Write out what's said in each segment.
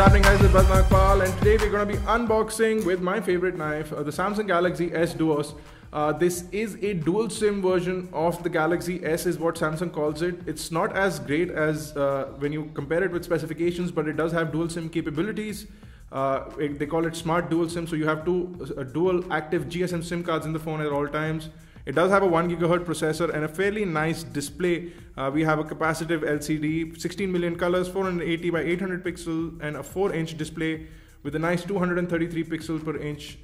happening, guys? It's Nagpal, and today we're going to be unboxing with my favorite knife, the Samsung Galaxy S Duos. This is a dual SIM version of the Galaxy S, is what Samsung calls it. It's not as great as when you compare it with specifications, but it does have dual SIM capabilities. They call it smart dual SIM, so you have two dual active GSM SIM cards in the phone at all times. It does have a 1 GHz processor and a fairly nice display. We have a capacitive LCD, 16 million colors, 480 by 800 pixel, and a 4-inch display with a nice 233 pixel per inch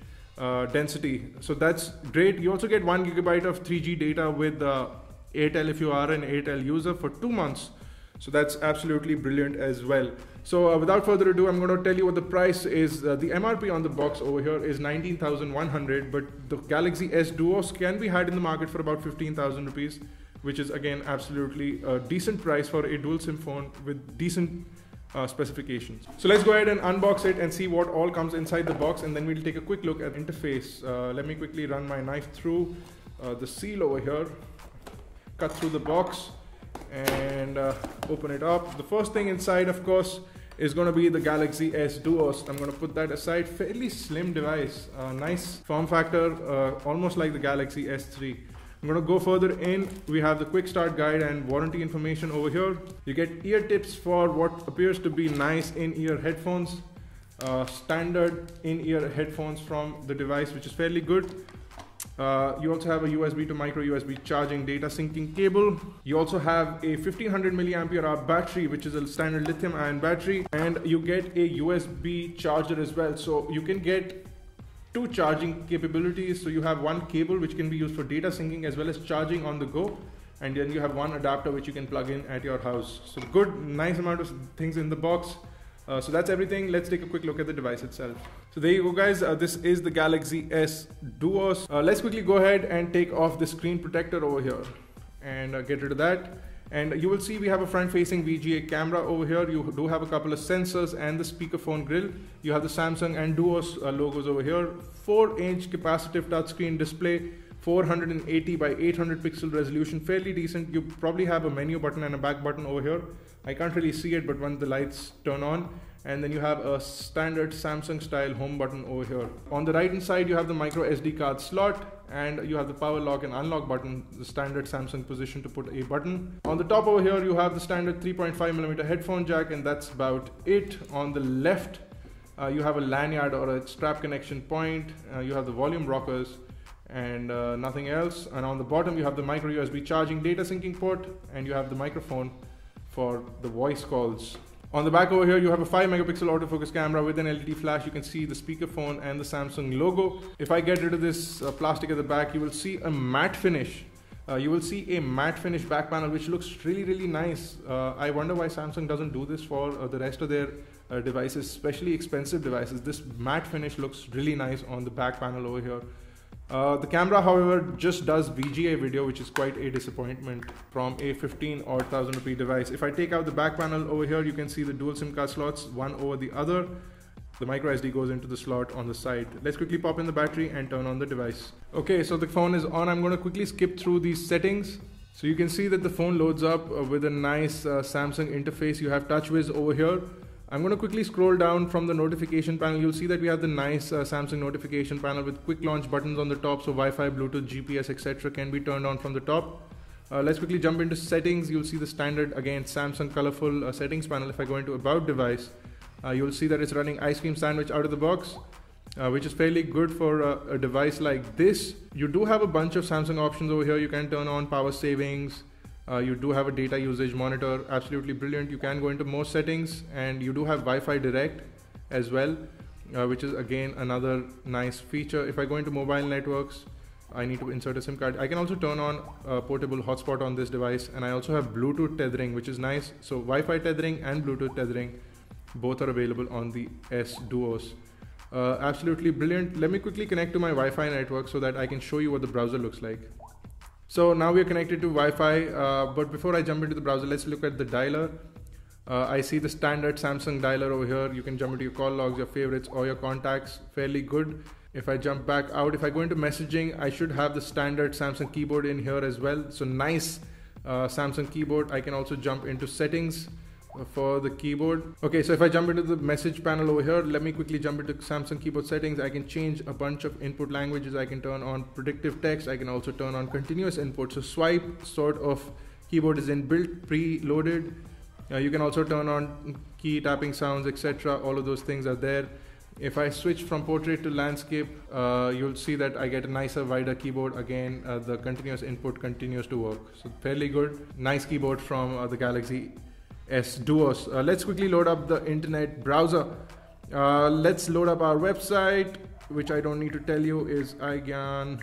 density. So that's great. You also get 1 GB of 3G data with Airtel if you are an Airtel user for 2 months. So that's absolutely brilliant as well. So without further ado, I'm going to tell you what the price is. The MRP on the box over here is 19,100, but the Galaxy S Duos can be had in the market for about 15,000 rupees, which is again absolutely a decent price for a dual SIM phone with decent specifications. So let's go ahead and unbox it and see what all comes inside the box, and then we'll take a quick look at the interface. Let me quickly run my knife through the seal over here, cut through the box, and open it up. The first thing inside, of course, is going to be the Galaxy S Duos. I'm going to put that aside. Fairly slim device, nice form factor, almost like the Galaxy S3. I'm going to go further in. We have the quick start guide and warranty information over here. You get ear tips for what appears to be nice in-ear headphones, standard in-ear headphones from the device, which is fairly good. You also have a USB to micro USB charging data syncing cable. You also have a 1500 mAh battery, which is a standard lithium ion battery, and you get a USB charger as well. So you can get two charging capabilities. So you have one cable which can be used for data syncing as well as charging on the go, and then you have one adapter which you can plug in at your house. So good, nice amount of things in the box. So that's everything. Let's take a quick look at the device itself. So there you go, guys. This is the Galaxy S Duos. Let's quickly go ahead and take off the screen protector over here and get rid of that. And you will see we have a front-facing VGA camera over here. You do have a couple of sensors and the speakerphone grill. You have the Samsung and Duos logos over here. 4-inch capacitive touchscreen display, 480 by 800 pixel resolution, fairly decent. You probably have a menu button and a back button over here. I can't really see it, but when the lights turn on, and then you have a standard Samsung style home button over here. On the right hand side, you have the micro SD card slot, and you have the power lock and unlock button, the standard Samsung position to put a button. On the top over here, you have the standard 3.5mm headphone jack, and that's about it. On the left, you have a lanyard or a strap connection point. You have the volume rockers and nothing else. And on the bottom, you have the micro USB charging data syncing port, and you have the microphone for the voice calls. On the back over here, you have a 5-megapixel autofocus camera with an LED flash. You can see the speakerphone and the Samsung logo. If I get rid of this plastic at the back, you will see a matte finish. You will see a matte finish back panel, which looks really nice. I wonder why Samsung doesn't do this for the rest of their devices, especially expensive devices. This matte finish looks really nice on the back panel over here. The camera, however, just does VGA video, which is quite a disappointment from a 15,000 rupee device. If I take out the back panel over here, you can see the dual SIM card slots, one over the other. The micro SD goes into the slot on the side. Let's quickly pop in the battery and turn on the device. Okay, so the phone is on. I'm going to quickly skip through these settings. So you can see that the phone loads up with a nice Samsung interface. You have TouchWiz over here. I'm going to quickly scroll down from the notification panel. You'll see that we have the nice Samsung notification panel with quick launch buttons on the top, so Wi-Fi, Bluetooth, GPS, etc. can be turned on from the top. Let's quickly jump into settings. You'll see the standard, again, Samsung colorful settings panel. If I go into about device, you'll see that it's running ice cream sandwich out of the box, which is fairly good for a device like this. You do have a bunch of Samsung options over here. You can turn on power savings. You do have a data usage monitor, absolutely brilliant. You can go into more settings, and you do have Wi-Fi Direct as well, which is again another nice feature. If I go into mobile networks, I need to insert a SIM card. I can also turn on a portable hotspot on this device, and I also have Bluetooth tethering, which is nice. So Wi-Fi tethering and Bluetooth tethering, both are available on the S Duos. Absolutely brilliant. Let me quickly connect to my Wi-Fi network so that I can show you what the browser looks like. So now we are connected to Wi-Fi, but before I jump into the browser, let's look at the dialer. I see the standard Samsung dialer over here. You can jump into your call logs, your favorites, or your contacts. Fairly good. If I jump back out, if I go into messaging, I should have the standard Samsung keyboard in here as well. So nice Samsung keyboard. I can also jump into settings. for the keyboard. Okay, so if I jump into the message panel over here, let me quickly jump into Samsung keyboard settings. I can change a bunch of input languages. I can turn on predictive text. I can also turn on continuous input. So swipe sort of keyboard is inbuilt, preloaded. You can also turn on key tapping sounds, etc. All of those things are there. If I switch from portrait to landscape, you'll see that I get a nicer, wider keyboard. Again, the continuous input continues to work. So fairly good. Nice keyboard from the Galaxy S Duos. Let's quickly load up the internet browser. Let's load up our website, which I don't need to tell you is iGyaan.in.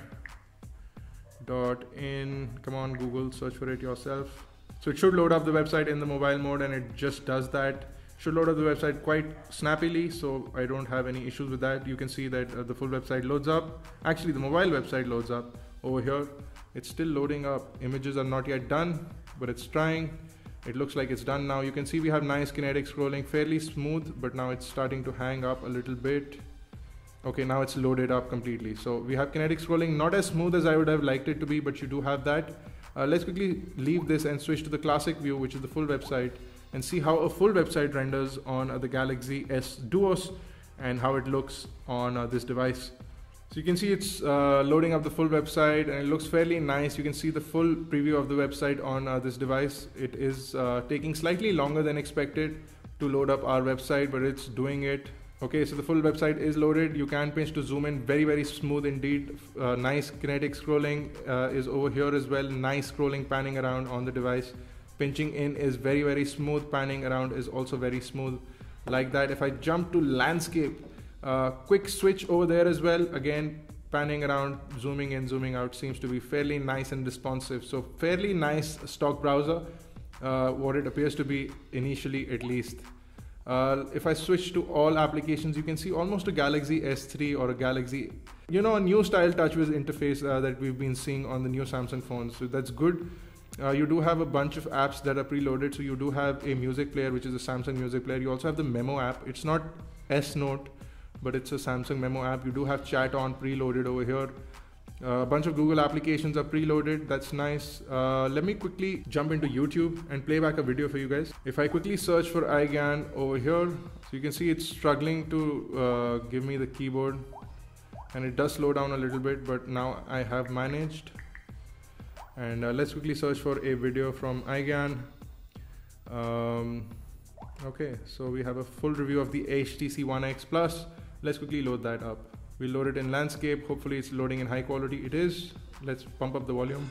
Come on, Google, search for it yourself. So it should load up the website in the mobile mode, and it just does that. Should load up the website quite snappily, so I don't have any issues with that. You can see that the full website loads up. Actually, the mobile website loads up over here. It's still loading up. Images are not yet done, but it's trying. It looks like it's done now. You can see we have nice kinetic scrolling, fairly smooth, but now it's starting to hang up a little bit. Okay, now it's loaded up completely. So we have kinetic scrolling, not as smooth as I would have liked it to be, but you do have that. Let's quickly leave this and switch to the classic view, which is the full website, and see how a full website renders on the Galaxy S Duos and how it looks on this device. So you can see it's loading up the full website, and it looks fairly nice. You can see the full preview of the website on this device. It is taking slightly longer than expected to load up our website, but it's doing it. Okay, so the full website is loaded. You can pinch to zoom in, very smooth indeed. Nice kinetic scrolling is over here as well. Nice scrolling, panning around on the device. Pinching in is very smooth. Panning around is also very smooth like that. If I jump to landscape, quick switch over there as well. Again, panning around, zooming in, zooming out seems to be fairly nice and responsive. So fairly nice stock browser, what it appears to be initially at least. If I switch to all applications, you can see almost a Galaxy S3 or a Galaxy, a new style TouchWiz interface that we've been seeing on the new Samsung phones. So that's good. You do have a bunch of apps that are preloaded. So you do have a music player, which is a Samsung music player. You also have the memo app. It's not S Note, but it's a Samsung memo app. You do have chat on preloaded over here. A bunch of Google applications are preloaded. That's nice. Let me quickly jump into YouTube and play back a video for you guys. If I quickly search for iGyaan over here, so you can see it's struggling to give me the keyboard, and it does slow down a little bit, but now I have managed. And let's quickly search for a video from iGyaan. Okay, so we have a full review of the HTC One X Plus. Let's quickly load that up. We'll load it in landscape. Hopefully it's loading in high quality. It is. Let's pump up the volume.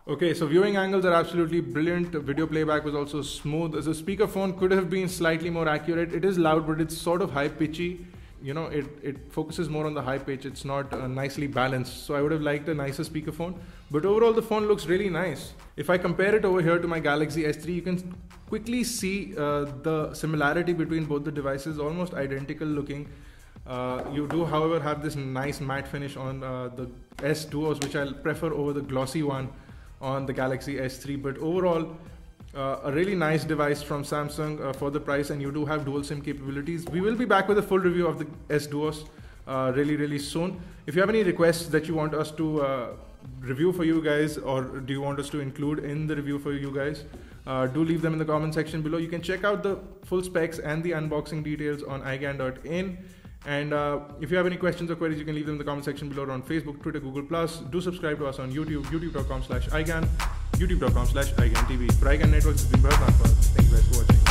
Okay, so viewing angles are absolutely brilliant. Video playback was also smooth. The speakerphone could have been slightly more accurate. It is loud, but it's sort of high pitchy. It focuses more on the high pitch. It's not nicely balanced. So I would have liked a nicer speakerphone. But overall, the phone looks really nice. If I compare it over here to my Galaxy S3, you can quickly see the similarity between both the devices, almost identical looking. You do, however, have this nice matte finish on the S Duos, which I'll prefer over the glossy one on the Galaxy S3. But overall, a really nice device from Samsung for the price, and you do have dual SIM capabilities. We will be back with a full review of the S Duos really soon. If you have any requests that you want us to review for you guys, or do you want us to include in the review for you guys, do leave them in the comment section below. You can check out the full specs and the unboxing details on iGyaan.in. And if you have any questions or queries, you can leave them in the comment section below, or on Facebook, Twitter, Google+. Do subscribe to us on YouTube, youtube.com/iGyaan, youtube.com/iGyaanTV. For iGyaan Networks, this has been Bharat Nagpal. Thank you guys for watching.